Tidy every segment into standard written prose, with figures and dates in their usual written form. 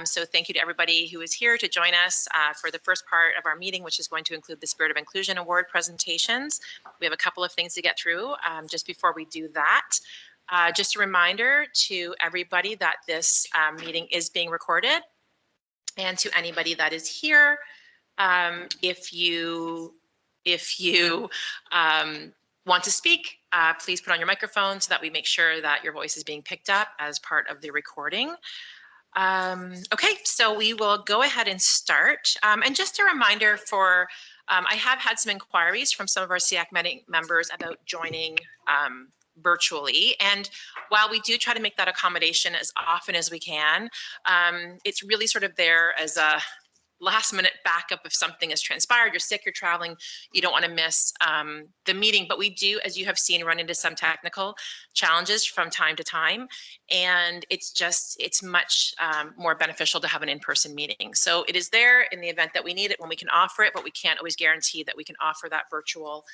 So thank you to everybody who is here to join us for the first part of our meeting, which is going to include the Spirit of Inclusion Award presentations. We have a couple of things to get through. Just before we do that, just a reminder to everybody that this meeting is being recorded, and to anybody that is here, if you want to speak, please put on your microphone so that we make sure that your voice is being picked up as part of the recording. Okay, so we will go ahead and start. And just a reminder for, I have had some inquiries from some of our SEAC members about joining virtually. And while we do try to make that accommodation as often as we can, it's really sort of there as a last minute backup if something has transpired, you're sick, you're traveling, you don't want to miss the meeting. But we do, as you have seen, run into some technical challenges from time to time. And it's much more beneficial to have an in-person meeting. So it is there in the event that we need it when we can offer it, but we can't always guarantee that we can offer that virtual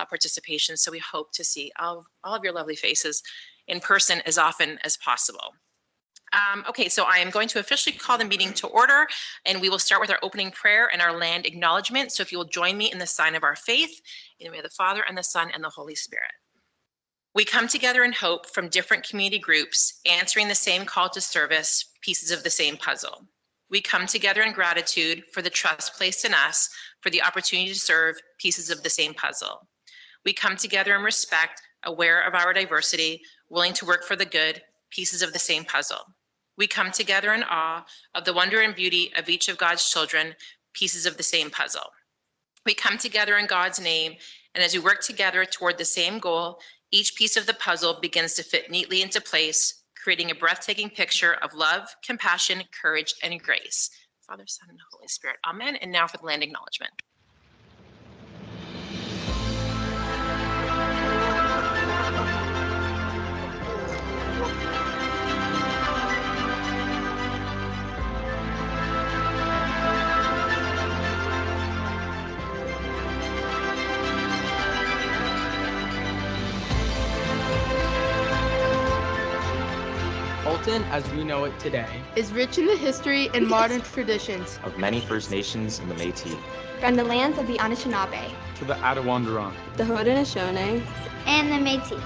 participation. So we hope to see all of your lovely faces in person as often as possible. Okay, so I am going to officially call the meeting to order, and we will start with our opening prayer and our land acknowledgement. So if you will join me in the sign of our faith, in the name of the Father and the Son and the Holy Spirit. We come together in hope from different community groups, answering the same call to service, pieces of the same puzzle. We come together in gratitude for the trust placed in us, for the opportunity to serve, pieces of the same puzzle. We come together in respect, aware of our diversity, willing to work for the good, pieces of the same puzzle. We come together in awe of the wonder and beauty of each of God's children, pieces of the same puzzle. We come together in God's name, and as we work together toward the same goal, each piece of the puzzle begins to fit neatly into place, creating a breathtaking picture of love, compassion, courage, and grace. Father, Son, and Holy Spirit. Amen. And now for the land acknowledgement. Fulton, as we know it today, is rich in the history and modern traditions of many First Nations and the Métis. From the lands of the Anishinaabe to the Attawandaron, the Haudenosaunee, and the Métis.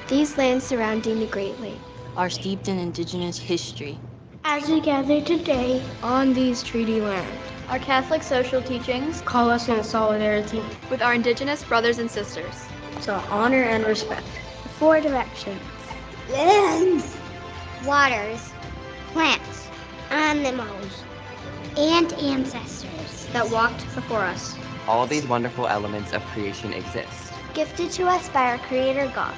These lands surrounding the Great Lake are steeped in Indigenous history. As we gather today on these treaty lands, our Catholic social teachings call us in solidarity with our Indigenous brothers and sisters to honor and respect the four directions, lands, waters, plants, animals, and ancestors that walked before us. All these wonderful elements of creation exist, gifted to us by our Creator God.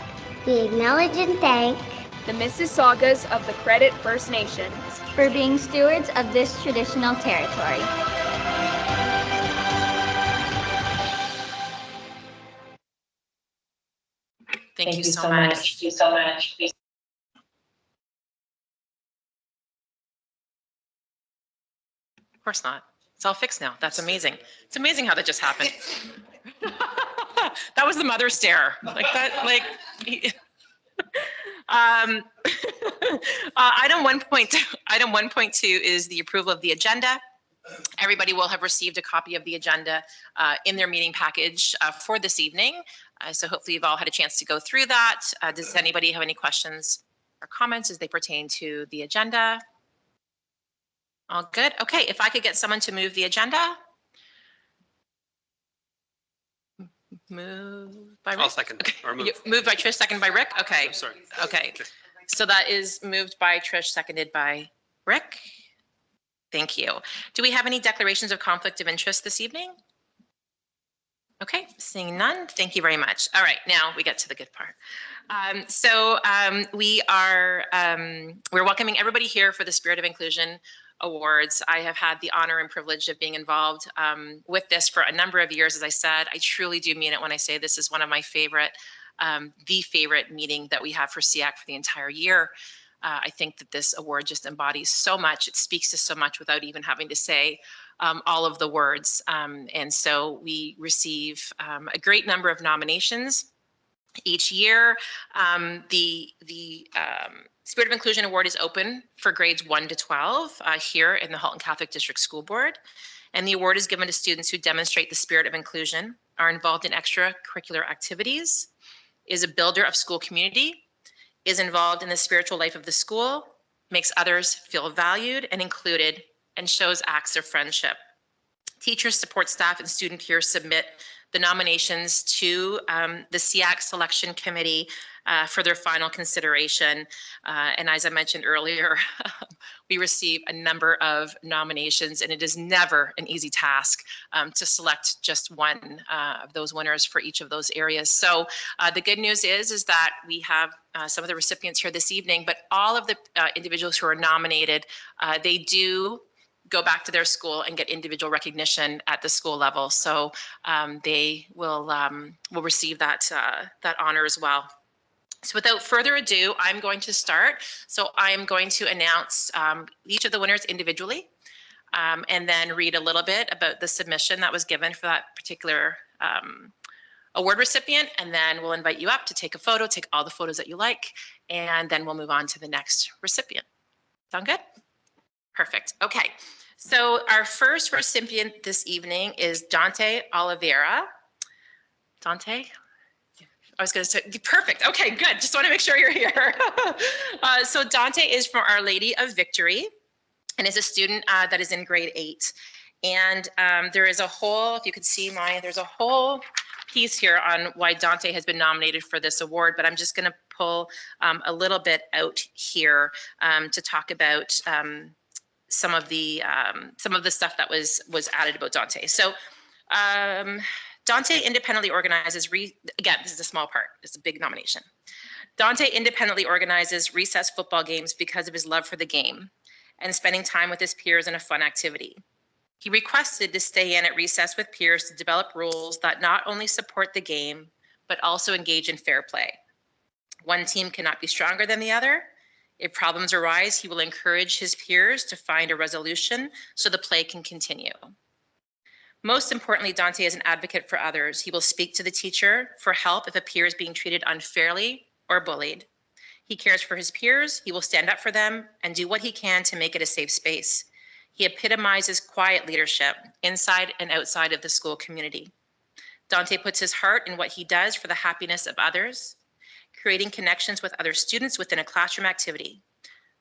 We acknowledge and thank the Mississaugas of the Credit First Nations for being stewards of this traditional territory. Thank you so much. Thank you so much. Of course not. It's all fixed now. That's amazing. It's amazing how that just happened. That was the mother stare. Like that, like. Item 1.2 is the approval of the agenda. Everybody will have received a copy of the agenda in their meeting package for this evening. So hopefully you've all had a chance to go through that. Does anybody have any questions or comments as they pertain to the agenda? All good. Okay, if I could get someone to move the agenda. Moved by Rick? I'll second. Okay. Or move. Moved by Trish, seconded by Rick? Okay. I'm sorry. Okay. So that is moved by Trish, seconded by Rick. Thank you. Do we have any declarations of conflict of interest this evening? Okay, seeing none. Thank you very much. All right, now we get to the good part. We're welcoming everybody here for the Spirit of Inclusion Awards. I have had the honor and privilege of being involved with this for a number of years. As I said, I truly do mean it when I say this is one of my favorite, the favorite meeting that we have for SEAC for the entire year. I think that this award just embodies so much. It speaks to so much without even having to say all of the words. And so we receive a great number of nominations. each year. The Spirit of Inclusion Award is open for grades 1 to 12 here in the Halton Catholic District School Board. And the award is given to students who demonstrate the spirit of inclusion, are involved in extracurricular activities, is a builder of school community, is involved in the spiritual life of the school, makes others feel valued and included, and shows acts of friendship. Teachers, support staff, and student peers submit the nominations to the SEAC selection committee for their final consideration. And as I mentioned earlier, we receive a number of nominations, and it is never an easy task to select just one of those winners for each of those areas. So the good news is that we have some of the recipients here this evening, but all of the individuals who are nominated, they do go back to their school and get individual recognition at the school level. So they will receive that honor as well. So without further ado, I'm going to start. So I am going to announce each of the winners individually, and then read a little bit about the submission that was given for that particular award recipient, and then we'll invite you up to take a photo, take all the photos that you like, and then we'll move on to the next recipient. Sound good? Perfect. Okay. So our first recipient this evening is Dante Oliveira. Dante? I was going to say, perfect. Okay, good. Just want to make sure you're here. So Dante is from Our Lady of Victory and is a student that is in grade 8. And there is a whole, if you could see mine, there's a whole piece here on why Dante has been nominated for this award, but I'm just going to pull a little bit out here to talk about some of the stuff that was added about Dante. So Dante independently organizes, again, this is a small part, it's a big nomination. Dante independently organizes recess football games because of his love for the game and spending time with his peers in a fun activity. He requested to stay in at recess with peers to develop rules that not only support the game, but also engage in fair play. One team cannot be stronger than the other. If problems arise, he will encourage his peers to find a resolution so the play can continue. Most importantly, Dante is an advocate for others. He will speak to the teacher for help if a peer is being treated unfairly or bullied. He cares for his peers. He will stand up for them and do what he can to make it a safe space. He epitomizes quiet leadership inside and outside of the school community. Dante puts his heart in what he does for the happiness of others, creating connections with other students within a classroom activity.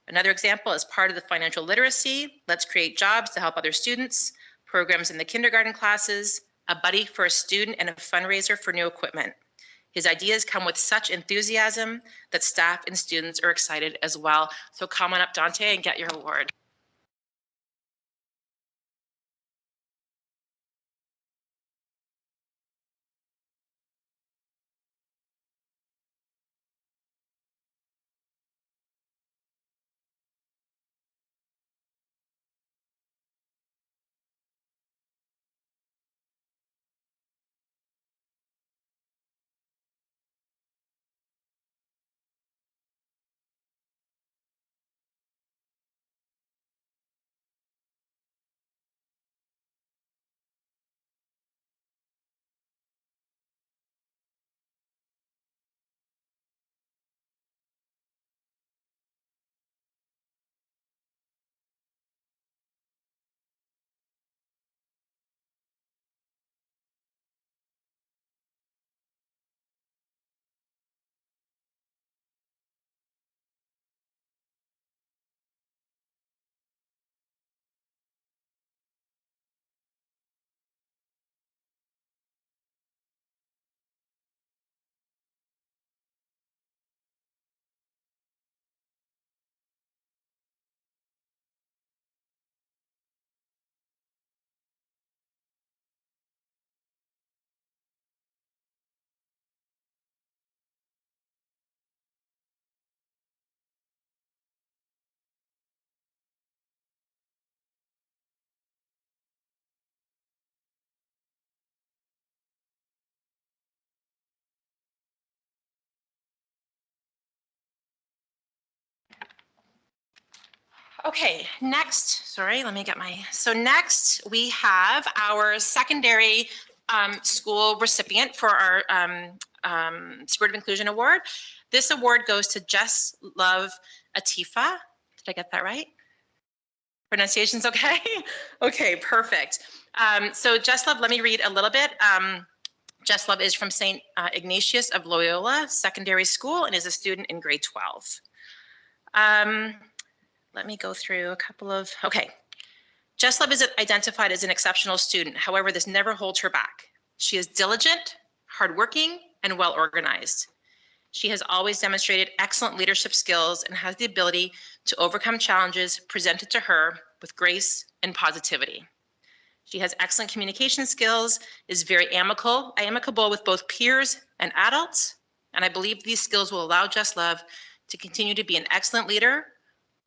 Another example is part of the financial literacy. Let's create jobs to help other students, programs in the kindergarten classes, a buddy for a student, and a fundraiser for new equipment. His ideas come with such enthusiasm that staff and students are excited as well. So come on up, Dante, and get your award. Okay, next, sorry, let me get so next we have our secondary school recipient for our Spirit of Inclusion Award. This award goes to Jess Love Atifa. Did I get that right? Pronunciation's okay? Okay, perfect. So Jess Love, let me read a little bit. Jess Love is from St. Ignatius of Loyola Secondary School and is a student in grade 12. Let me go through a couple of, okay. Jess Love is identified as an exceptional student. However, this never holds her back. She is diligent, hardworking, and well organized. She has always demonstrated excellent leadership skills and has the ability to overcome challenges presented to her with grace and positivity. She has excellent communication skills, is very amicable with both peers and adults, and I believe these skills will allow Jess Love to continue to be an excellent leader,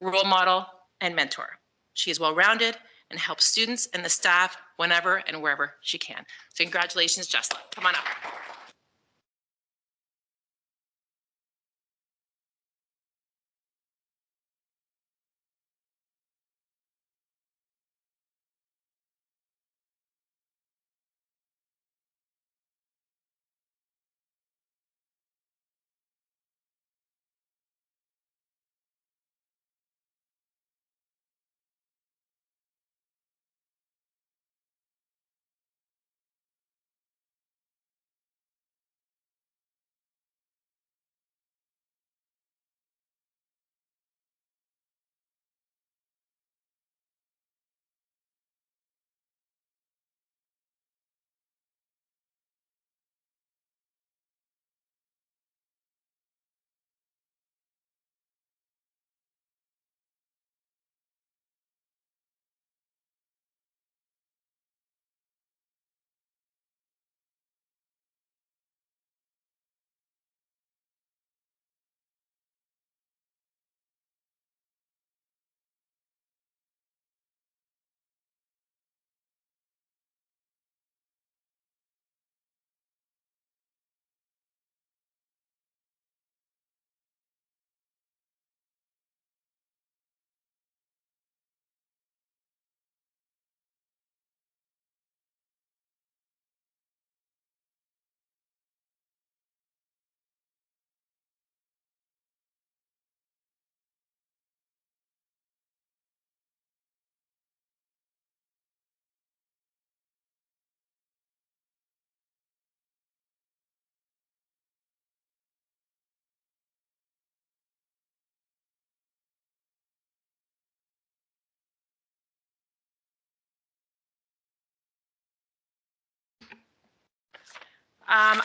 role model, and mentor. She is well-rounded and helps students and the staff whenever and wherever she can. So congratulations, Jess Love. Come on up.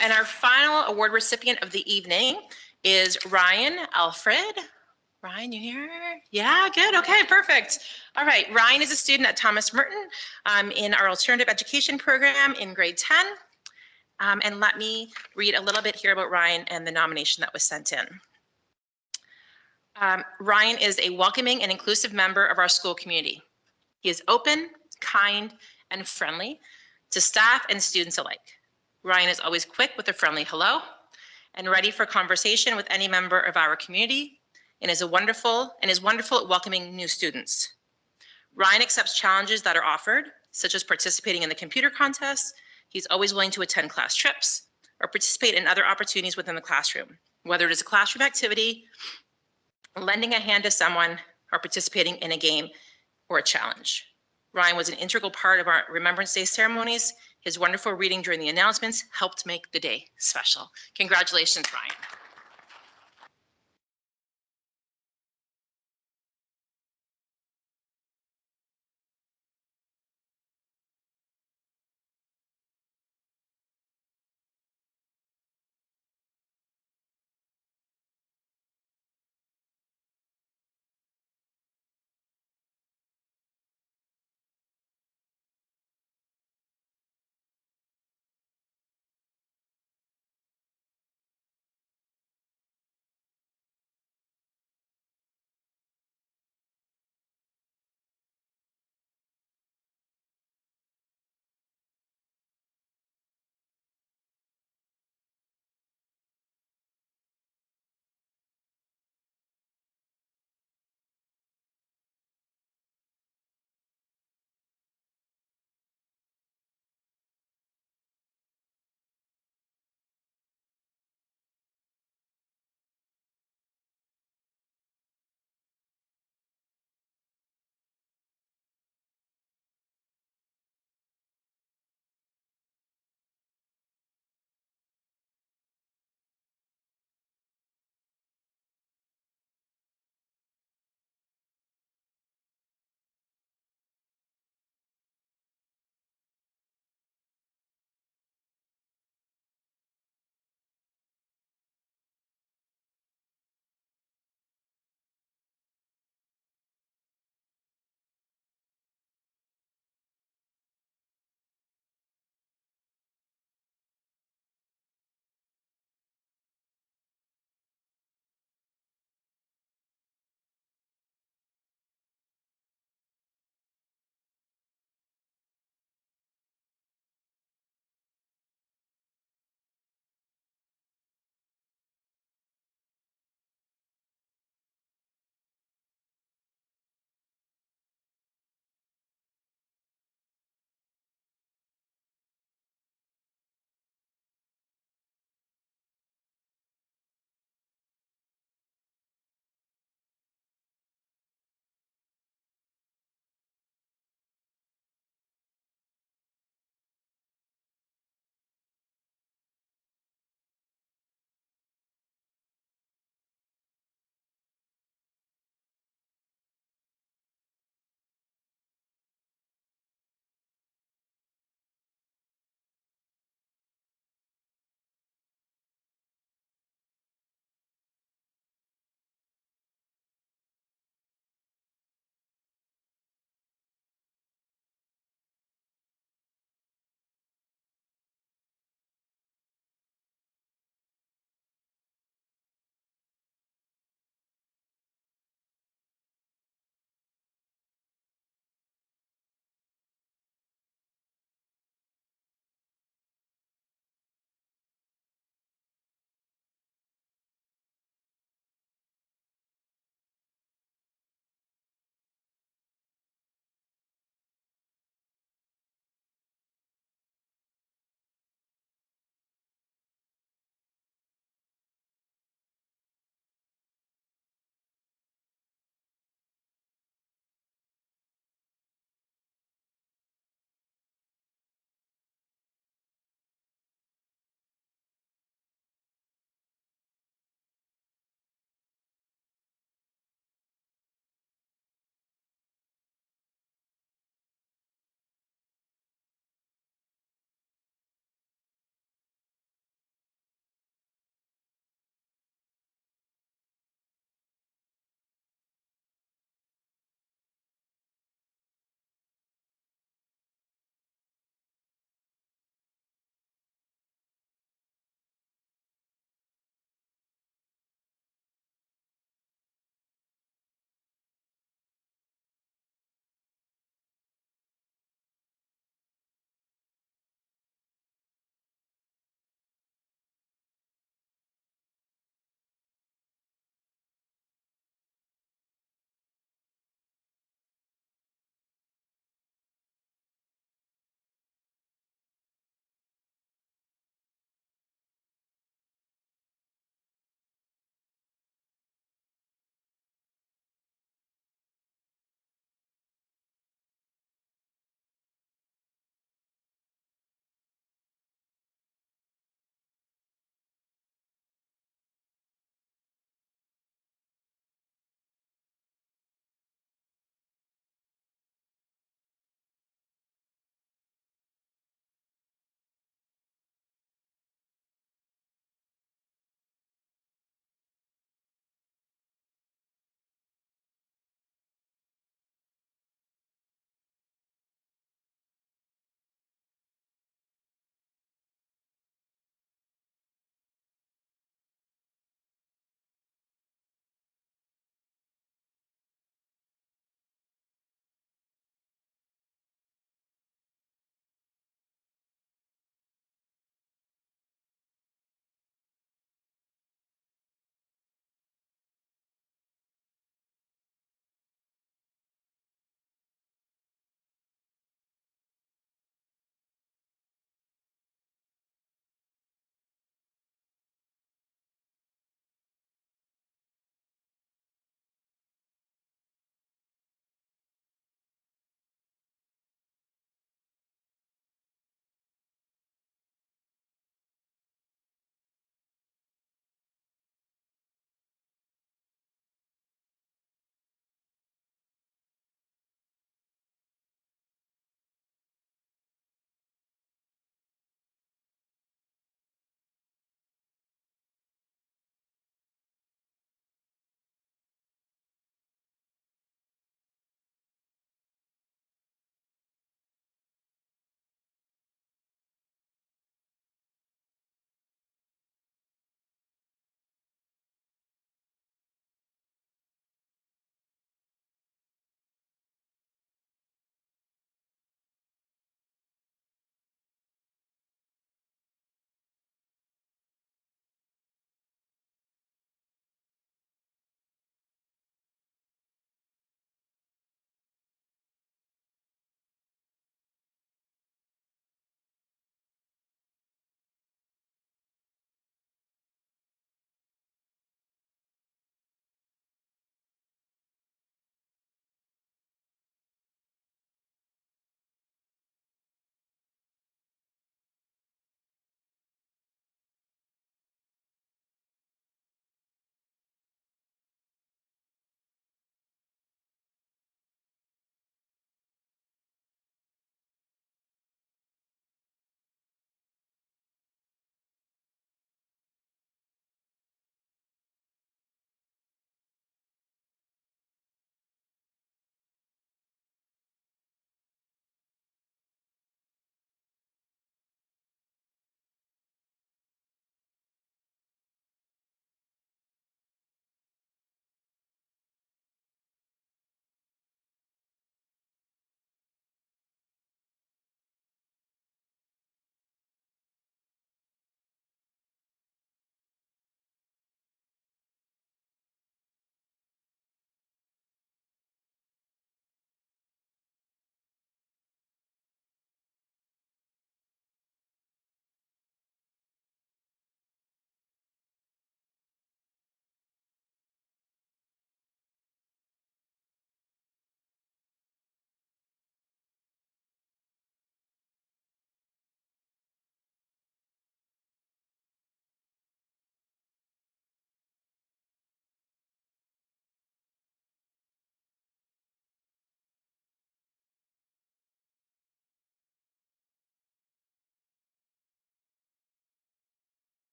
And our final award recipient of the evening is Ryan Alfred. Ryan, you here? Yeah, good. Okay, perfect. All right, Ryan is a student at Thomas Merton in our alternative education program in grade 10. And let me read a little bit here about Ryan and the nomination that was sent in. Ryan is a welcoming and inclusive member of our school community. He is open, kind, and friendly to staff and students alike. Ryan is always quick with a friendly hello and ready for conversation with any member of our community and is wonderful at welcoming new students. Ryan accepts challenges that are offered, such as participating in the computer contest. He's always willing to attend class trips or participate in other opportunities within the classroom, whether it is a classroom activity, lending a hand to someone, or participating in a game or a challenge. Ryan was an integral part of our Remembrance Day ceremonies. His wonderful reading during the announcements helped make the day special. Congratulations, Ryan.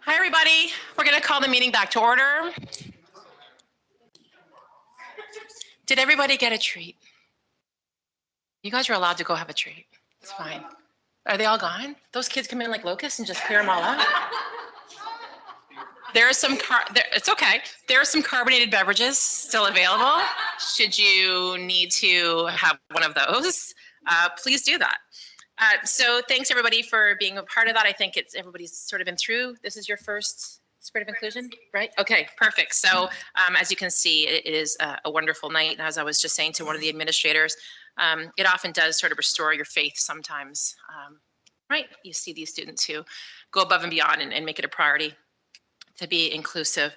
Hi, everybody. We're going to call the meeting back to order. Did everybody get a treat? You guys are allowed to go have a treat. It's fine. Are they all gone? Those kids come in like locusts and just clear them all out. There are some, it's okay. There are some carbonated beverages still available. Should you need to have one of those, please do that. So thanks everybody for being a part of that. I think everybody's sort of been through. This is your first Spirit of Inclusion, right? Okay, perfect. So as you can see, it is a wonderful night. And as I was just saying to one of the administrators, it often does sort of restore your faith sometimes, right? You see these students who go above and beyond and make it a priority to be inclusive.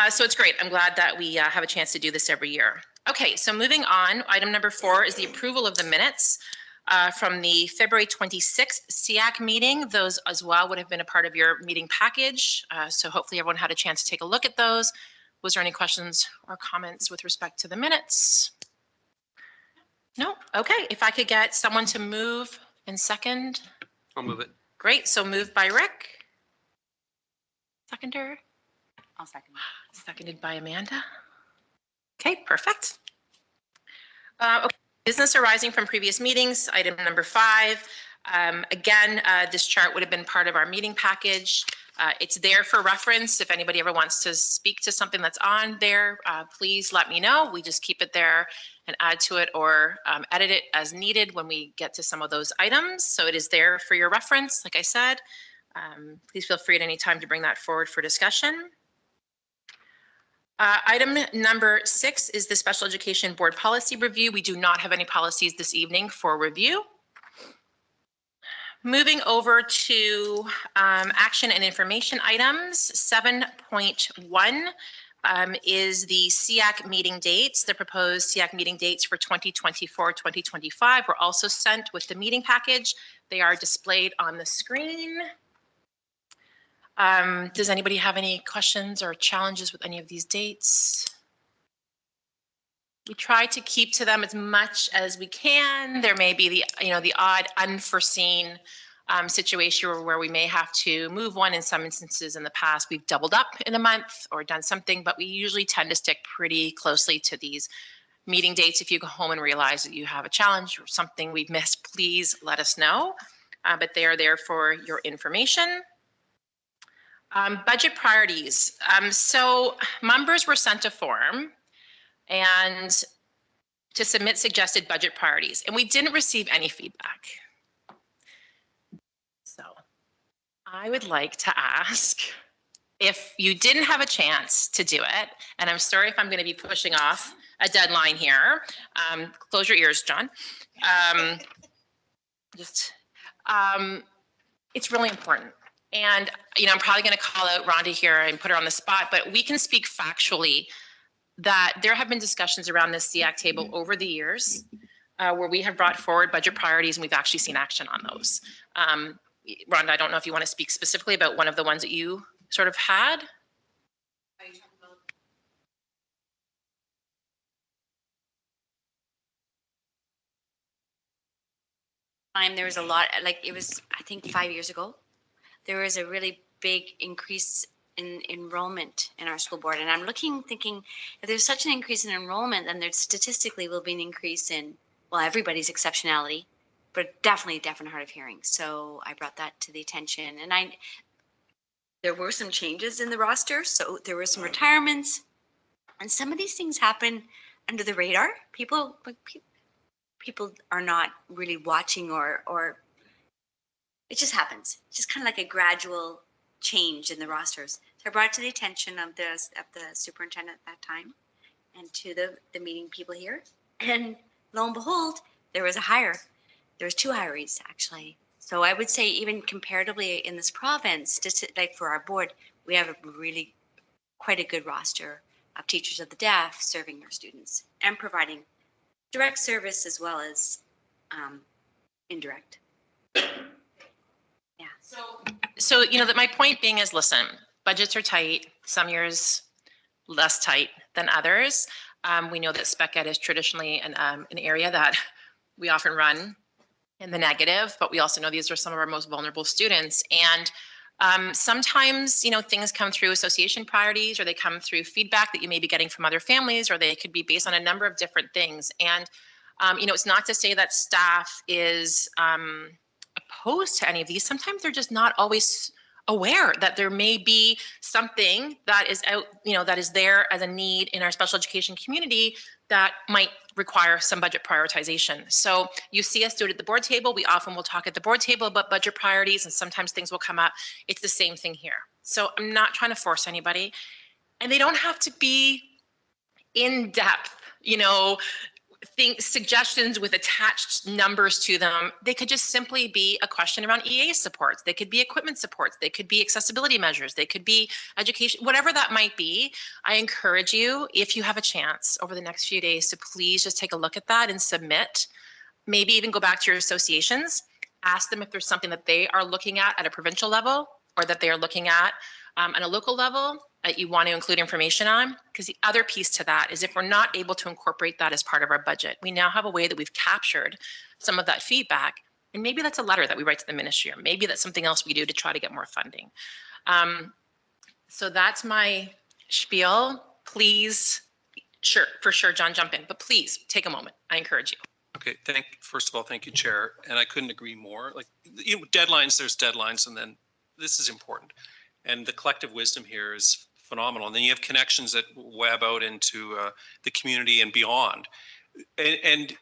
So it's great. I'm glad that we have a chance to do this every year. Okay, so moving on, item number 4 is the approval of the minutes from the February 26th SEAC meeting. Those as well would have been a part of your meeting package. So hopefully everyone had a chance to take a look at those. Was there any questions or comments with respect to the minutes? No? Okay, if I could get someone to move and second. I'll move it. Great, so moved by Rick. Seconder? I'll second. Seconded by Amanda. Okay, perfect. Okay. Business arising from previous meetings, item number 5. Again, this chart would have been part of our meeting package. It's there for reference. If anybody ever wants to speak to something that's on there, please let me know. We just keep it there and add to it or edit it as needed when we get to some of those items. So it is there for your reference, like I said. Please feel free at any time to bring that forward for discussion. Item number 6 is the Special Education Board Policy Review. We do not have any policies this evening for review. Moving over to action and information items, 7.1 is the SEAC meeting dates. The proposed SEAC meeting dates for 2024-2025 were also sent with the meeting package. They are displayed on the screen. Does anybody have any questions or challenges with any of these dates? We try to keep to them as much as we can. There may be the odd unforeseen situation where we may have to move one. In some instances in the past, we've doubled up in a month or done something, but we usually tend to stick pretty closely to these meeting dates. If you go home and realize that you have a challenge or something we've missed, please let us know. But they are there for your information. Budget priorities. So members were sent a form and to submit suggested budget priorities, and we didn't receive any feedback. So I would like to ask if you didn't have a chance to do it, and I'm sorry if I'm going to be pushing off a deadline here. Close your ears, John. It's really important. And, I'm probably going to call out Rhonda here and put her on the spot, but we can speak factually that there have been discussions around this SEAC table over the years where we have brought forward budget priorities and we've actually seen action on those. Rhonda, I don't know if you want to speak specifically about one of the ones that you sort of had. There was a lot, it was, I think 5 years ago, there was a really big increase in enrollment in our school board. And I'm thinking, if there's such an increase in enrollment, then there statistically will be an increase in, well, everybody's exceptionality, but definitely deaf and hard of hearing. So I brought that to the attention. And there were some changes in the roster. So there were some retirements. And some of these things happen under the radar. People are not really watching or it just happens. It's just kind of like a gradual change in the rosters. So I brought it to the attention of the superintendent at that time and to the meeting people here. And lo and behold, there was a hire. There was 2 hirees actually. So I would say even comparatively in this province, just like for our board, we have a really quite a good roster of teachers of the deaf serving our students and providing direct service as well as indirect. Yeah. So that my point being is, listen, budgets are tight. Some years less tight than others. We know that spec ed is traditionally an area that we often run in the negative, but we also know these are some of our most vulnerable students. And Sometimes, things come through association priorities, or they come through feedback that you may be getting from other families, or they could be based on a number of different things. And, it's not to say that staff is opposed to any of these. Sometimes they're just not always aware that there may be something that is out, that is there as a need in our special education community that might require some budget prioritization. So you see us do it at the board table. We often will talk at the board table about budget priorities, and sometimes things will come up. It's the same thing here. So I'm not trying to force anybody, and they don't have to be in depth, suggestions with attached numbers to them. They could just simply be a question around EA supports. They could be equipment supports. They could be accessibility measures. They could be education, whatever that might be. I encourage you, if you have a chance over the next few days, to please just take a look at that and submit. Maybe even go back to your associations, ask them if there's something that they are looking at a provincial level, or that they are looking at a local level that you want to include information on. Because the other piece to that is, if we're not able to incorporate that as part of our budget, we now have a way that we've captured some of that feedback. And maybe that's a letter that we write to the ministry, or maybe that's something else we do to try to get more funding. So that's my spiel. Please, for sure, John, jump in, but please take a moment. I encourage you. Okay, first of all, thank you, Chair. And I couldn't agree more. Like, deadlines, there's deadlines, and then this is important. And the collective wisdom here is phenomenal. And then you have connections that web out into the community and beyond. And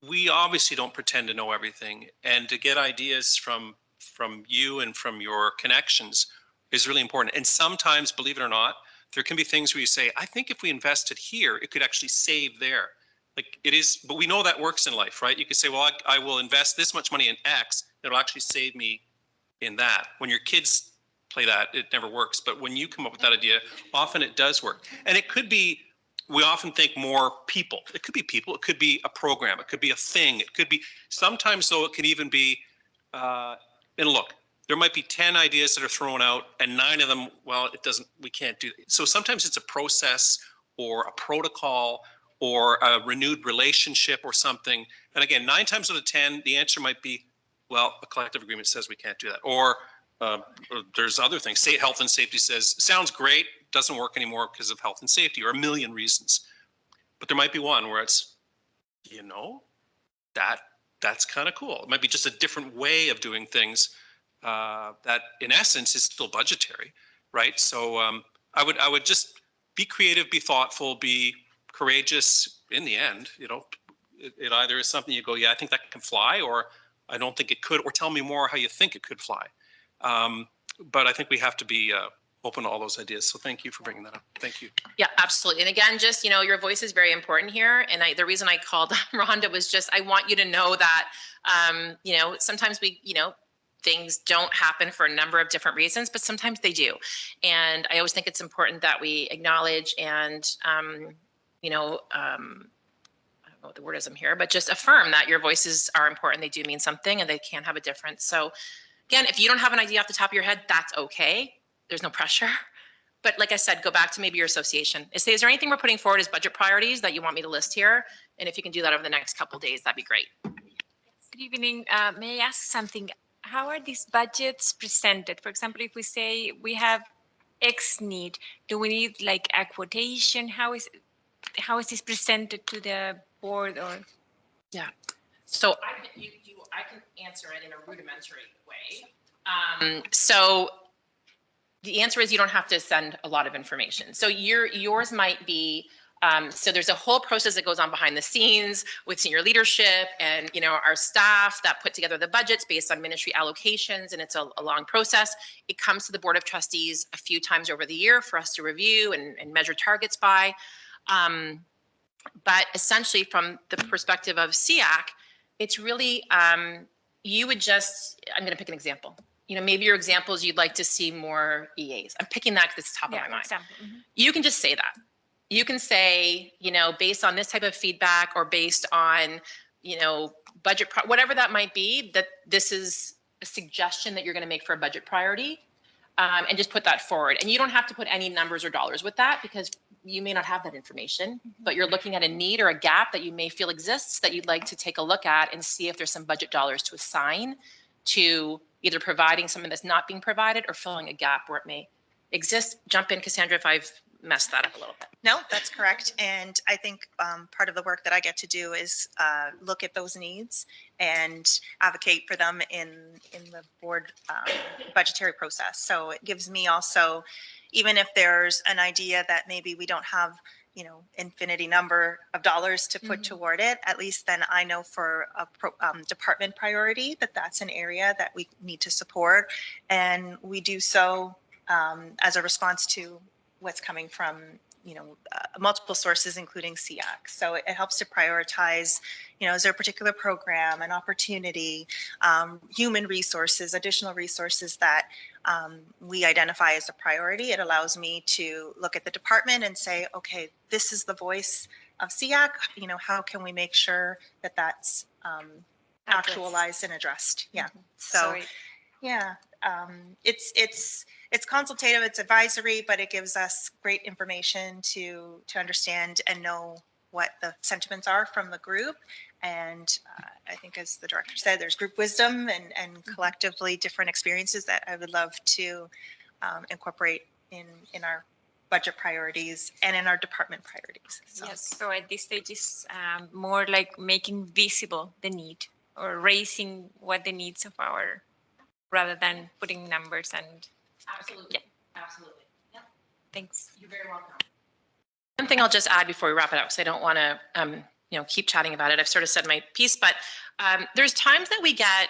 we obviously don't pretend to know everything. And to get ideas from you and from your connections is really important. And sometimes, believe it or not, there can be things where you say, I think if we invested here, it could actually save there. Like it is, but we know that works in life, right? You could say, well, I will invest this much money in X, it'll actually save me in that. When your kids play that, it never works. But when you come up with that idea, often it does work. And it could be, we often think more people. It could be people, it could be a program, it could be a thing, it could be, sometimes though, it can even be, and look, there might be 10 ideas that are thrown out and 9 of them, well, we can't do it. So sometimes it's a process or a protocol or a renewed relationship or something. And again, 9 times out of 10, the answer might be, well, a collective agreement says we can't do that. Or there's other things. State health and safety says, sounds great, doesn't work anymore because of health and safety, or a million reasons. But there might be one where it's, that's kind of cool. It might be just a different way of doing things that in essence is still budgetary, right? So I would just be creative, be thoughtful, be courageous. In the end, it either is something you go, yeah, I think that can fly, or I don't think it could, or tell me more how you think it could fly. But I think we have to be open to all those ideas. So thank you for bringing that up. Thank you. Yeah, absolutely. And again, just, your voice is very important here. And the reason I called Rhonda was just, I want you to know that, sometimes we, things don't happen for a number of different reasons, but sometimes they do. And I always think it's important that we acknowledge and, I don't know what the word is here, but just affirm that your voices are important. They do mean something, and they can have a difference. So again, if you don't have an idea off the top of your head, that's okay. There's no pressure. But like I said, go back to maybe your association. Is there anything we're putting forward as budget priorities that you want me to list here? And if you can do that over the next couple of days, that'd be great. Good evening. May I ask something? How are these budgets presented? For example, if we say we have X need, do we need like a quotation? How is this presented to the board? Or yeah, so I can answer it in a rudimentary way. So the answer is you don't have to send a lot of information. So yours might be, so there's a whole process that goes on behind the scenes with senior leadership and our staff that put together the budgets based on ministry allocations, and it's a long process. It comes to the Board of Trustees a few times over the year for us to review and measure targets by. But essentially, from the perspective of SEAC, it's really, you would just, I'm going to pick an example. Maybe your example is you'd like to see more EAs. I'm picking that because it's top of my mind. Mm-hmm. You can just say that. You can say, based on this type of feedback, or based on, budget, whatever that might be, that this is a suggestion that you're going to make for a budget priority, and just put that forward. And you don't have to put any numbers or dollars with that, because you may not have that information, but you're looking at a need or a gap that you may feel exists that you'd like to take a look at and see if there's some budget dollars to assign to either providing something that's not being provided or filling a gap where it may exist. Jump in, Cassandra, if I've messed that up a little bit. No, that's correct. And I think part of the work that I get to do is look at those needs and advocate for them in the board budgetary process. So it gives me also, even if there's an idea that maybe we don't have, you know, infinity number of dollars to put toward it, at least then I know for a department priority that that's an area that we need to support. And we do so as a response to what's coming from, you know, multiple sources, including SEAC. So it helps to prioritize, you know, is there a particular program, an opportunity, human resources, additional resources that we identify as a priority. It allows me to look at the department and say, okay, this is the voice of SEAC, you know, how can we make sure that that's actualized and addressed? Yeah. So, Sorry. yeah, it's consultative, it's advisory, but it gives us great information to understand and know what the sentiments are from the group. And I think, as the director said, there's group wisdom and collectively different experiences that I would love to incorporate in our budget priorities and in our department priorities. So. Yes, so at this stage is more like making visible the need or raising what the needs of our, rather than putting numbers and. Absolutely. Yeah. Absolutely. Yeah. Thanks. You're very welcome. One thing I'll just add before we wrap it up, because I don't want to, you know, keep chatting about it. I've sort of said my piece, but there's times that we get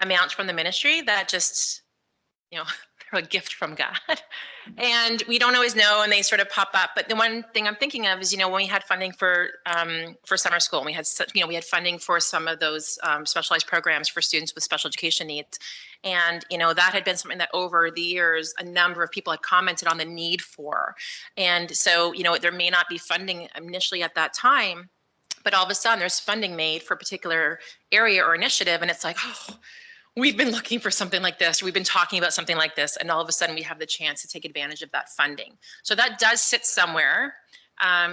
amounts from the ministry that just, you know, they're a gift from God, and we don't always know, and they sort of pop up. But the one thing I'm thinking of is, you know, when we had funding for summer school, and we had, you know, we had funding for some of those specialized programs for students with special education needs. And, you know, that had been something that over the years, a number of people had commented on the need for. And so, you know, there may not be funding initially at that time, but all of a sudden there's funding made for a particular area or initiative. And it's like, oh, we've been looking for something like this. We've been talking about something like this. And all of a sudden we have the chance to take advantage of that funding. So that does sit somewhere,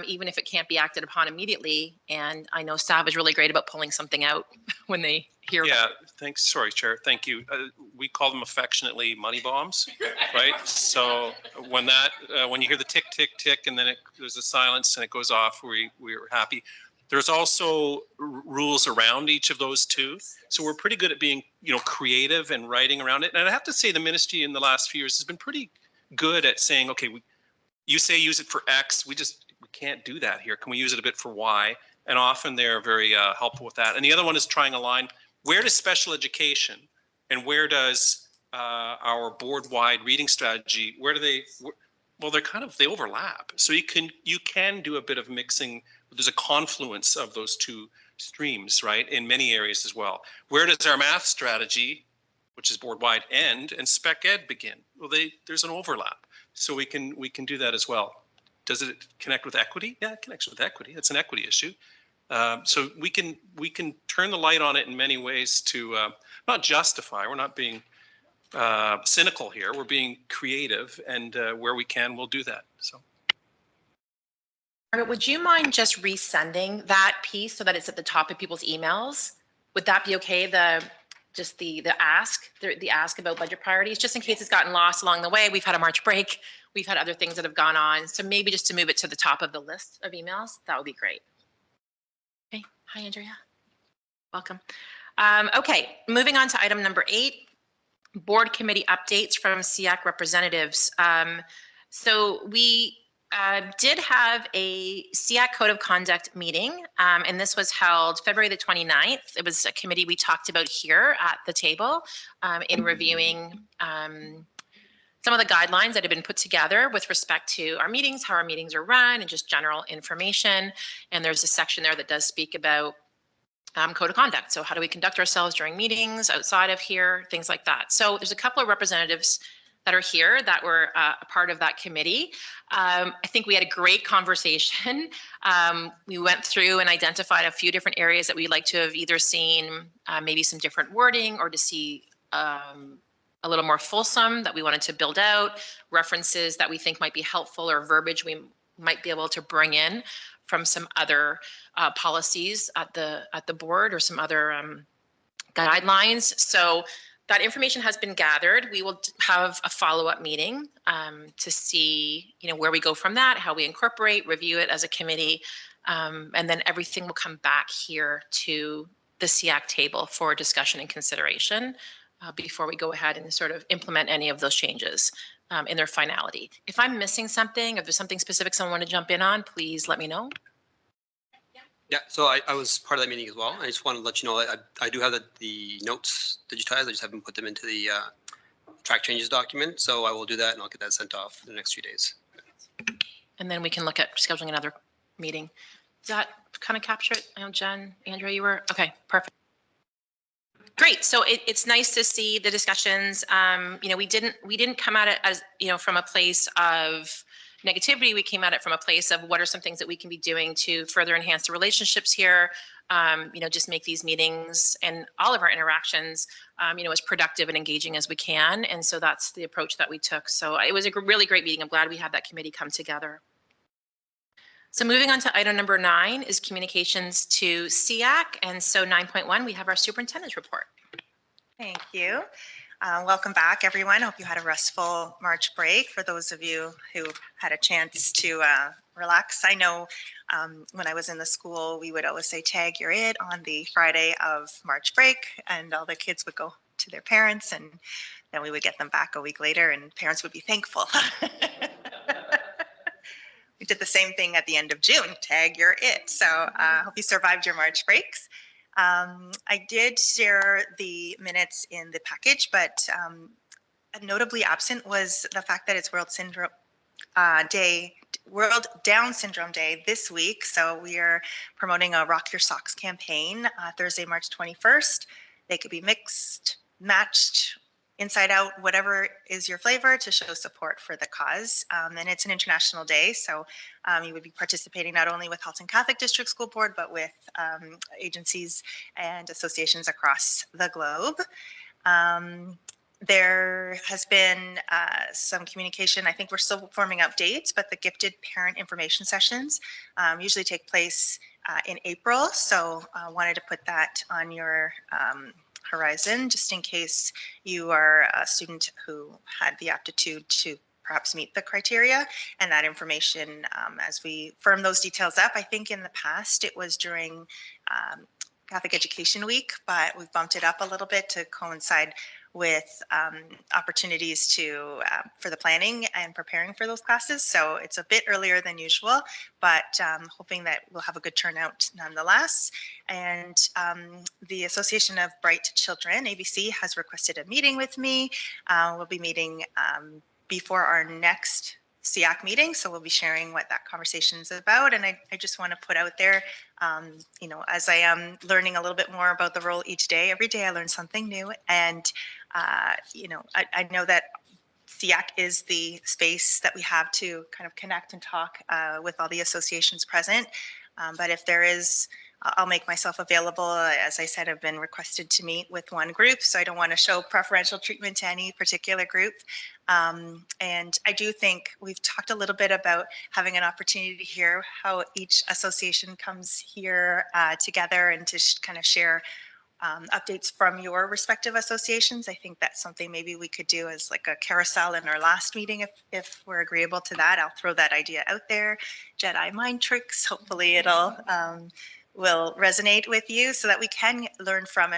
even if it can't be acted upon immediately. And I know staff is really great about pulling something out when they hear. Yeah, thanks. Sorry, Chair. Thank you. We call them affectionately money bombs, right? So when that, when you hear the tick, tick, tick, and then there's a silence and it goes off, we're happy. There's also rules around each of those too. So we're pretty good at being, you know, creative and writing around it. And I have to say the ministry in the last few years has been pretty good at saying, okay, you say use it for X, we can't do that here. Can we use it a bit for Y? And often they're very helpful with that. And the other one is trying a line. Where does special education and where does our board-wide reading strategy, where do they, well, they overlap. So you can do a bit of mixing. There's a confluence of those two streams, right, in many areas as well. Where does our math strategy, which is board-wide, end and spec ed begin? Well, there's an overlap. So we can do that as well. Does it connect with equity? Yeah, it connects with equity. It's an equity issue. So we can turn the light on it in many ways to not justify. We're not being cynical here. We're being creative, and where we can, we'll do that. So. Margaret, would you mind just resending that piece so that it's at the top of people's emails? Would that be okay? The ask about budget priorities, just in case it's gotten lost along the way. We've had a March break. We've had other things that have gone on. So maybe just to move it to the top of the list of emails, that would be great. Okay. Hi, Andrea. Welcome. Okay, moving on to item number 8, board committee updates from SEAC representatives. So we did have a SEAC Code of Conduct meeting, and this was held February the 29th. It was a committee we talked about here at the table in reviewing some of the guidelines that have been put together with respect to our meetings, how our meetings are run, and just general information. And there's a section there that does speak about code of conduct. So how do we conduct ourselves during meetings, outside of here, things like that. So there's a couple of representatives that are here that were a part of that committee. I think we had a great conversation. We went through and identified a few different areas that we'd like to have either seen maybe some different wording, or to see a little more fulsome that we wanted to build out, references that we think might be helpful, or verbiage we might be able to bring in from some other policies at the board, or some other guidelines. So that information has been gathered. We will have a follow-up meeting to see, where we go from that, how we incorporate, review it as a committee, and then everything will come back here to the SEAC table for discussion and consideration before we go ahead and sort of implement any of those changes in their finality. If I'm missing something, if there's something specific someone want to jump in on, please let me know. Yeah, so I was part of that meeting as well. I just wanted to let you know that I do have the notes digitized. I just haven't put them into the track changes document. So I will do that and I'll get that sent off in the next few days. And then we can look at scheduling another meeting. Does that kind of capture it? I know Jen, Andrea, you were, okay, perfect. Great. So it's nice to see the discussions. We didn't come at it as, from a place of negativity. We came at it from a place of what are some things that we can be doing to further enhance the relationships here, just make these meetings and all of our interactions, as productive and engaging as we can. And so that's the approach that we took. So it was a really great meeting. I'm glad we had that committee come together. So moving on to item number 9 is communications to SEAC. And so 9.1, we have our superintendent's report. Thank you. Welcome back, everyone. Hope you had a restful March break. For those of you who had a chance to relax, I know when I was in the school, we would always say, tag, you're it on the Friday of March break, and all the kids would go to their parents, and then we would get them back a week later, and parents would be thankful. We did the same thing at the end of June, tag, you're it. So I hope you survived your March breaks. I did share the minutes in the package, but notably absent was the fact that it's World Down Syndrome Day this week. So we are promoting a Rock Your Socks campaign Thursday, March 21st. They could be mixed, matched, inside out, whatever is your flavor, to show support for the cause. And it's an international day, so you would be participating not only with Halton Catholic District School Board, but with agencies and associations across the globe. There has been some communication. I think we're still forming up dates, but the gifted parent information sessions usually take place in April. So I wanted to put that on your horizon, just in case you are a student who had the aptitude to perhaps meet the criteria, and that information as we firm those details up. I think in the past it was during Catholic Education Week, but we've bumped it up a little bit to coincide with opportunities for the planning and preparing for those classes. So it's a bit earlier than usual, but hoping that we'll have a good turnout nonetheless. And the Association of Bright Children, ABC, has requested a meeting with me. We'll be meeting before our next SEAC meeting, so we'll be sharing what that conversation is about. And I just want to put out there, as I am learning a little bit more about the role each day, every day I learn something new. And, I know that SEAC is the space that we have to kind of connect and talk with all the associations present. But if there is, I'll make myself available. As I said, I've been requested to meet with one group, so I don't want to show preferential treatment to any particular group. And I do think we've talked a little bit about having an opportunity to hear how each association comes here together and to kind of share updates from your respective associations. I think that's something maybe we could do as like a carousel in our last meeting if we're agreeable to that. I'll throw that idea out there. Jedi mind tricks, hopefully it'll will resonate with you so that we can learn from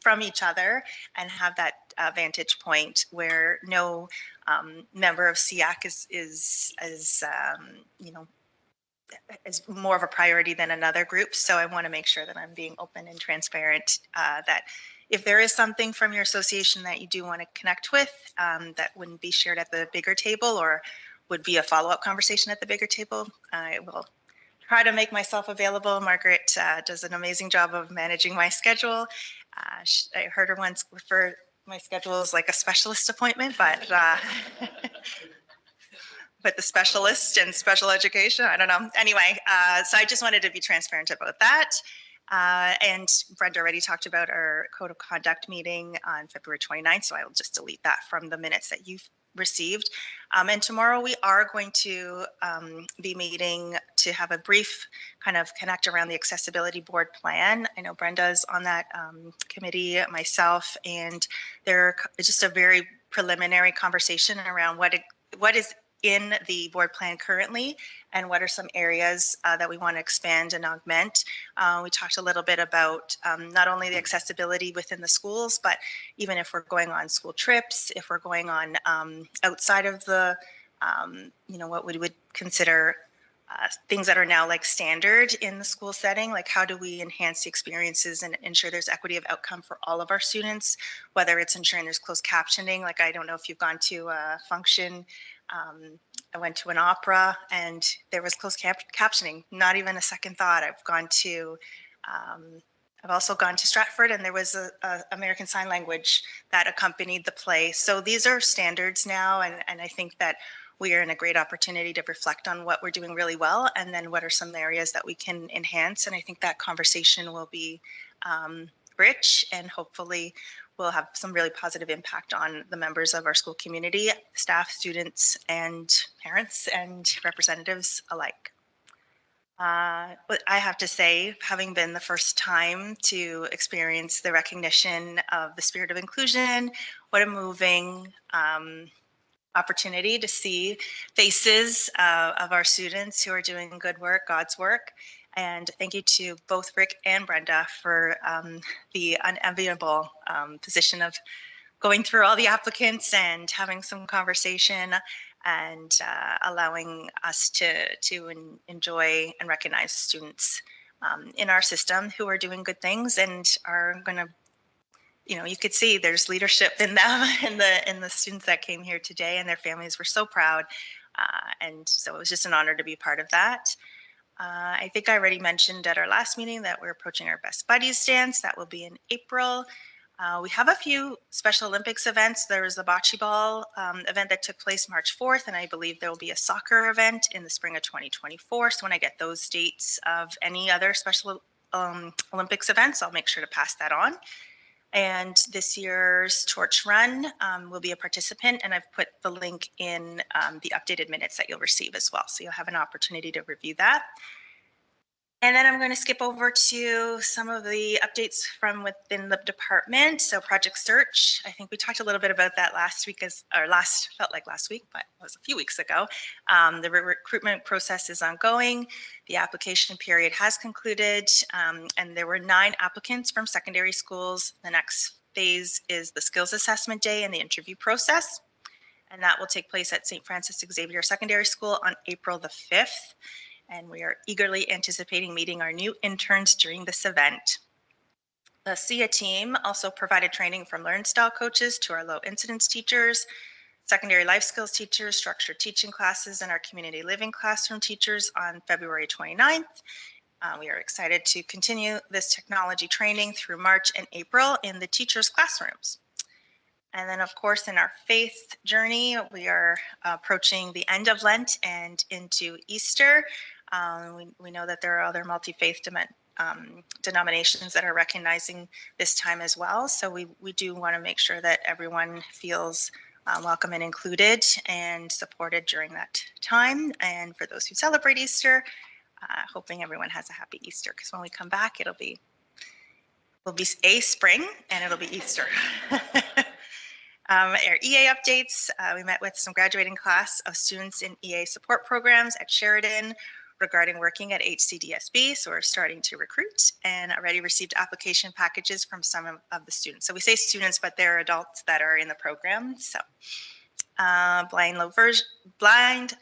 from each other and have that vantage point where no member of SEAC is more of a priority than another group. So I want to make sure that I'm being open and transparent, that if there is something from your association that you do want to connect with that wouldn't be shared at the bigger table or would be a follow-up conversation at the bigger table, I will try to make myself available. Margaret does an amazing job of managing my schedule. I heard her once refer my schedule as like a specialist appointment, but but the specialist in special education, I don't know. Anyway, so I just wanted to be transparent about that. And Brenda already talked about our code of conduct meeting on February 29th, so I will just delete that from the minutes that you've received. And tomorrow we are going to be meeting to have a brief kind of connect around the accessibility board plan. I know Brenda's on that committee, myself, and they're just a very preliminary conversation around what is in the board plan currently and what are some areas that we want to expand and augment. We talked a little bit about not only the accessibility within the schools, but even if we're going on school trips, if we're going on outside of the, what we would consider things that are now like standard in the school setting, like how do we enhance the experiences and ensure there's equity of outcome for all of our students, whether it's ensuring there's closed captioning. Like, I don't know if you've gone to a function. I went to an opera and there was closed captioning, not even a second thought. I've also gone to Stratford and there was a American Sign Language that accompanied the play. So these are standards now, and I think that we are in a great opportunity to reflect on what we're doing really well and then what are some areas that we can enhance. And I think that conversation will be rich and hopefully will have some really positive impact on the members of our school community, staff, students, and parents and representatives alike. But I have to say, having been the first time to experience the recognition of the spirit of inclusion, what a moving opportunity to see faces of our students who are doing good work, God's work. And thank you to both Rick and Brenda for the unenviable position of going through all the applicants and having some conversation and allowing us to enjoy and recognize students in our system who are doing good things and are going to, you could see there's leadership in them in the students that came here today, and their families were so proud. And so it was just an honor to be part of that. I think I already mentioned at our last meeting that we're approaching our Best Buddies dance. That will be in April. We have a few Special Olympics events. There was a bocce ball event that took place March 4th, and I believe there will be a soccer event in the spring of 2024. So when I get those dates of any other Special Olympics events, I'll make sure to pass that on. And this year's Torch Run will be a participant, and I've put the link in the updated minutes that you'll receive as well. So you'll have an opportunity to review that. And then I'm going to skip over to some of the updates from within the department. So Project Search, I think we talked a little bit about that last week, felt like last week, but it was a few weeks ago. The recruitment process is ongoing. The application period has concluded, and there were 9 applicants from secondary schools. The next phase is the skills assessment day and the interview process. And that will take place at St. Francis Xavier Secondary School on April the 5th. And we are eagerly anticipating meeting our new interns during this event. The SEA team also provided training from Learn Style coaches to our low incidence teachers, secondary life skills teachers, structured teaching classes, and our community living classroom teachers on February 29th. We are excited to continue this technology training through March and April in the teachers' classrooms. And then, of course, in our faith journey, we are approaching the end of Lent and into Easter. We know that there are other multi-faith denominations that are recognizing this time as well. So we do want to make sure that everyone feels welcome and included and supported during that time. And for those who celebrate Easter, hoping everyone has a happy Easter, because when we come back, it'll be a spring and it'll be Easter. Our EA updates, we met with some graduating class of students in EA support programs at Sheridan regarding working at HCDSB. So we're starting to recruit and already received application packages from some of the students. So we say students, but they're adults that are in the program. So blind,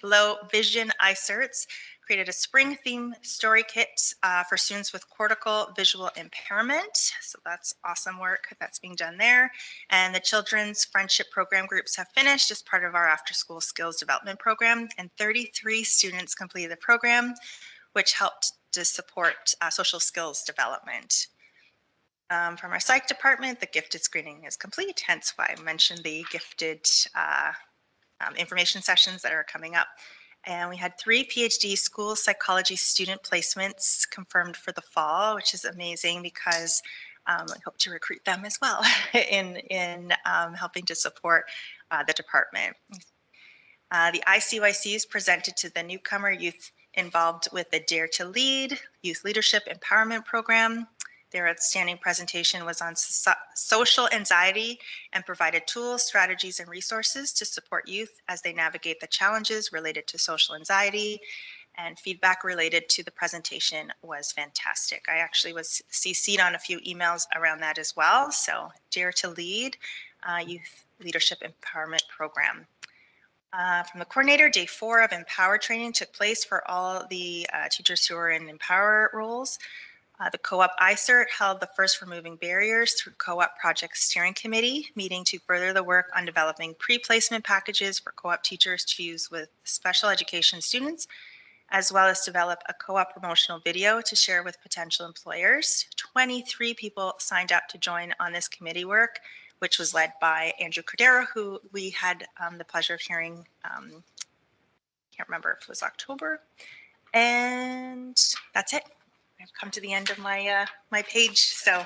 low vision eye certs created a spring theme story kit for students with cortical visual impairment. So that's awesome work that's being done there. And the Children's Friendship Program groups have finished as part of our after school skills development program, and 33 students completed the program, which helped to support social skills development. From our psych department, the gifted screening is complete, hence why I mentioned the gifted information sessions that are coming up. And we had 3 PhD school psychology student placements confirmed for the fall, which is amazing because I hope to recruit them as well in helping to support the department. The ICYCs presented to the newcomer youth involved with the Dare to Lead Youth Leadership Empowerment Program. Their outstanding presentation was on social anxiety and provided tools, strategies, and resources to support youth as they navigate the challenges related to social anxiety, and feedback related to the presentation was fantastic. I actually was CC'd on a few emails around that as well. So Dare to Lead Youth Leadership Empowerment Program. From the coordinator, day 4 of Empower training took place for all the teachers who are in Empower roles. The Co-op ICERT held the first Removing Barriers through Co-op Project Steering Committee meeting to further the work on developing pre-placement packages for co-op teachers to use with special education students, as well as develop a co-op promotional video to share with potential employers. 23 people signed up to join on this committee work, which was led by Andrew Cordero, who we had the pleasure of hearing, can't remember if it was October. And that's it. I've come to the end of my my page. So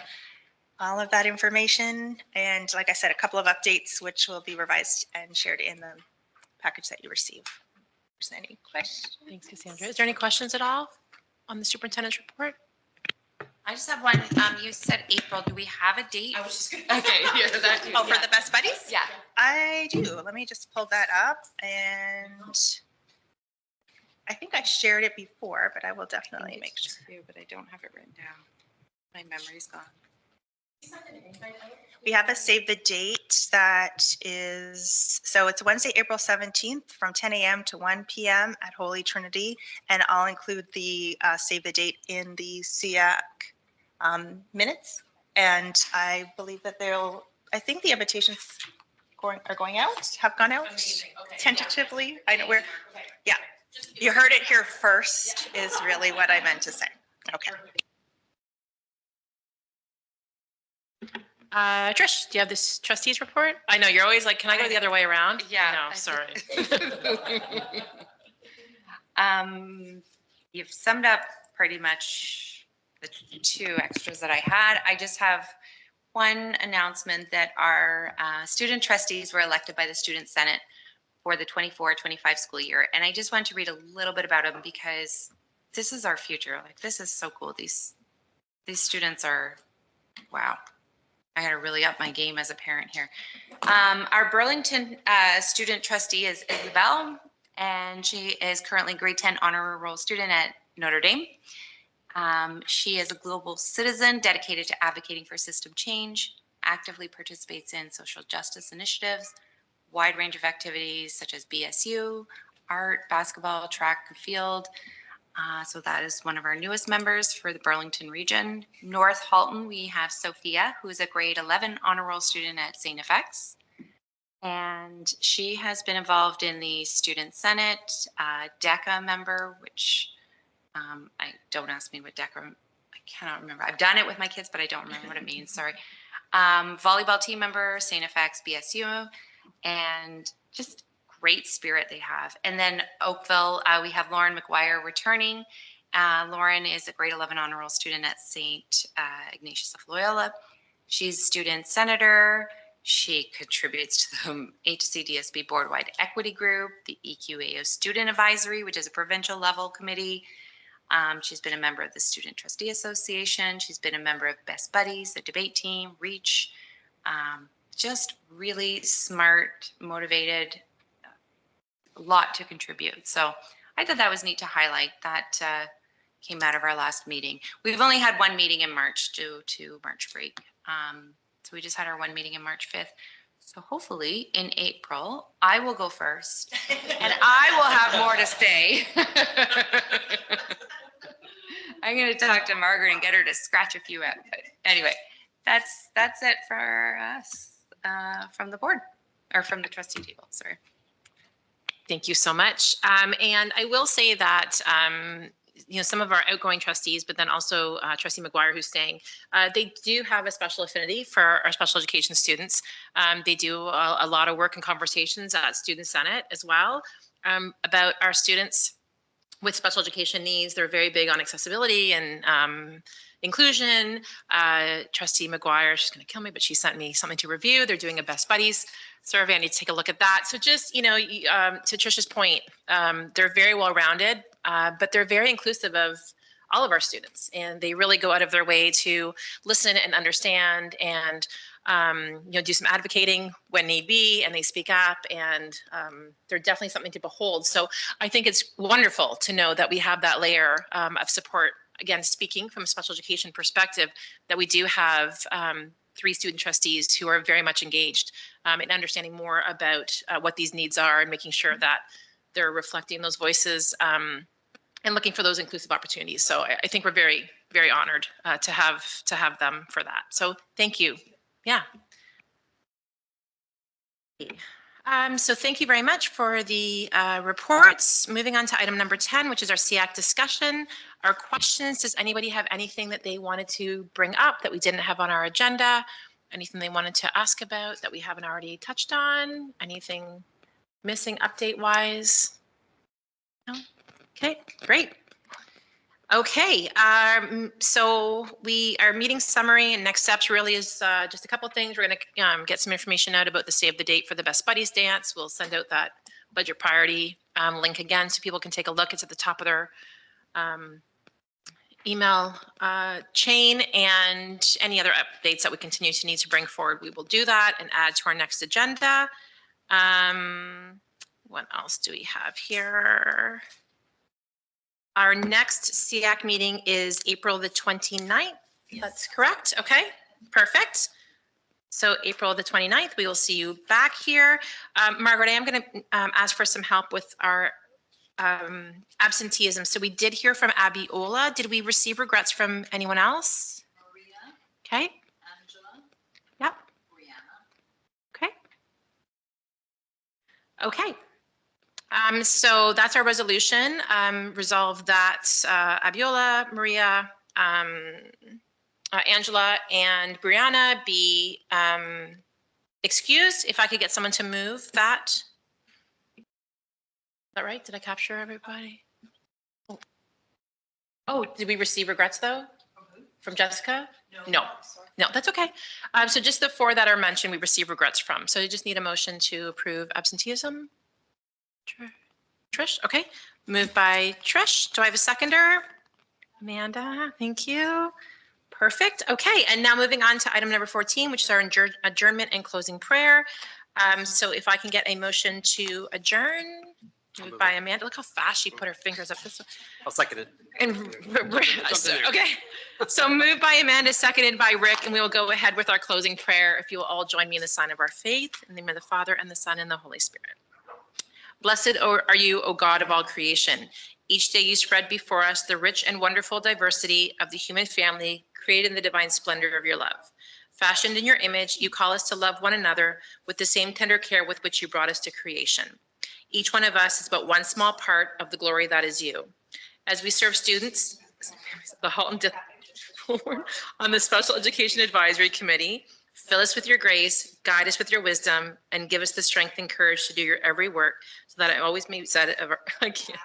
all of that information, and like I said, a couple of updates which will be revised and shared in the package that you receive. Is there any questions? Thanks, Cassandra. Is there any questions at all on the superintendent's report? I just have one. You said April. Do we have a date? I was just gonna. Okay. Yeah, that too. Oh, for the Best Buddies? Yeah. I do. Let me just pull that up, and I think I shared it before, but I will definitely make sure. Too, but I don't have it written down. My memory's gone. We have a save the date that is, so it's Wednesday, April 17th from 10 a.m. to 1 p.m. at Holy Trinity. And I'll include the save the date in the SEAC minutes. And I believe that I think the invitations are going out, have gone out tentatively. Yeah. I know where, yeah. You heard it here first is really what I meant to say. Okay. Trish, do you have this trustees report? I know you're always like, can I go the other way around? Yeah. No, sorry. You've summed up pretty much the 2 extras that I had. I just have one announcement that our student trustees were elected by the Student Senate for the 24-25 school year. And I just wanted to read a little bit about them because this is our future. Like, this is so cool. These students are, wow. I had to really up my game as a parent here. Our Burlington student trustee is Isabel, and she is currently grade 10 honor roll student at Notre Dame. She is a global citizen dedicated to advocating for system change, actively participates in social justice initiatives, wide range of activities such as BSU, art, basketball, track and field. So that is one of our newest members for the Burlington region. North Halton, we have Sophia, who is a grade 11 honor roll student at St. FX. And she has been involved in the Student Senate, DECA member, which I don't ask me what DECA, I cannot remember. I've done it with my kids, but I don't remember what it means, sorry. Volleyball team member, St. FX, BSU, and just great spirit they have. And then Oakville, we have Lauren McGuire returning. Lauren is a grade 11 honor roll student at St. Ignatius of Loyola. She's student senator. She contributes to the HCDSB board-wide equity group, the EQAO student advisory, which is a provincial level committee. She's been a member of the Student Trustee Association. She's been a member of Best Buddies, the debate team, REACH. Just really smart, motivated, a lot to contribute. So I thought that was neat to highlight. That came out of our last meeting. We've only had one meeting in March due to March break. So we just had our one meeting in March 5th. So hopefully in April, I will go first and I will have more to say. I'm going to talk to Margaret and get her to scratch a few out. But anyway, that's it for us from the board, or from the trustee table, sorry. Thank you so much. And I will say that, you know, some of our outgoing trustees, but then also Trustee McGuire, who's staying, they do have a special affinity for our special education students. They do a lot of work and conversations at Student Senate as well about our students. with special education needs. They're very big on accessibility and inclusion. Trustee McGuire, she's going to kill me, but she sent me something to review. They're doing a Best Buddies survey. I need to take a look at that. So just, to Tricia's point, they're very well-rounded, but they're very inclusive of all of our students, and they really go out of their way to listen and understand and do some advocating when need be, and they speak up, and they're definitely something to behold. So I think it's wonderful to know that we have that layer of support. Again, speaking from a special education perspective, that we do have 3 student trustees who are very much engaged in understanding more about what these needs are and making sure that they're reflecting those voices and looking for those inclusive opportunities. So I think we're very, very honored to have them for that. So thank you. Yeah. So thank you very much for the reports. Moving on to item number 10, which is our SEAC discussion. Our questions, does anybody have anything that they wanted to bring up that we didn't have on our agenda? Anything they wanted to ask about that we haven't already touched on? Anything missing update-wise? No? Okay, great. Okay, so our meeting summary and next steps really is just a couple of things. We're going to get some information out about the save the date for the Best Buddies dance. We'll send out that budget priority link again so people can take a look. It's at the top of their email chain, and any other updates that we continue to need to bring forward, we will do that and add to our next agenda. What else do we have here? Our next SEAC meeting is April the 29th. Yes. That's correct. Okay, perfect. So April the 29th, we will see you back here. Margaret, I am going to ask for some help with our absenteeism. So we did hear from Abiola. Did we receive regrets from anyone else? Maria. Okay. Angela. Yep. Brianna. Okay. Okay. So that's our resolution. Resolve that Abiola, Maria, Angela, and Brianna be excused. If I could get someone to move that. Is that right? Did I capture everybody? Oh, did we receive regrets though? From Jessica? No. No, that's okay. So just the 4 that are mentioned, we received regrets from. So you just need a motion to approve absenteeism. Trish, okay. Moved by Trish. Do I have a seconder? Amanda, thank you. Perfect. Okay, and now moving on to item number 14, which is our adjournment and closing prayer. So if I can get a motion to adjourn. Moved by Amanda. Look how fast she put her fingers up this one. I'll second it. And okay. So moved by Amanda, seconded by Rick, and we will go ahead with our closing prayer. If you will all join me in the sign of our faith, in the name of the Father and the Son and the Holy Spirit. Blessed are you, O God of all creation. Each day you spread before us the rich and wonderful diversity of the human family created in the divine splendor of your love. Fashioned in your image, you call us to love one another with the same tender care with which you brought us to creation. Each one of us is but one small part of the glory that is you. As we serve students, the Halton on the Special Education Advisory Committee, fill us with your grace, guide us with your wisdom, and give us the strength and courage to do your every work so that I always may be said of I can't.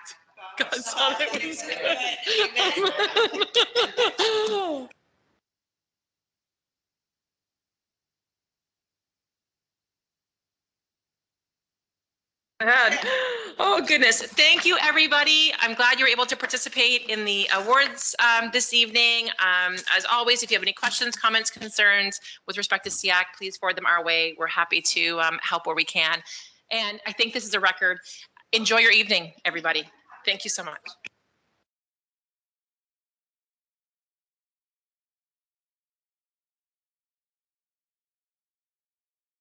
God saw it was good. Oh goodness. Thank you everybody. I'm glad you were able to participate in the awards this evening. As always, if you have any questions, comments, concerns with respect to SEAC, please forward them our way. We're happy to help where we can. And I think this is a record. Enjoy your evening, everybody. Thank you so much.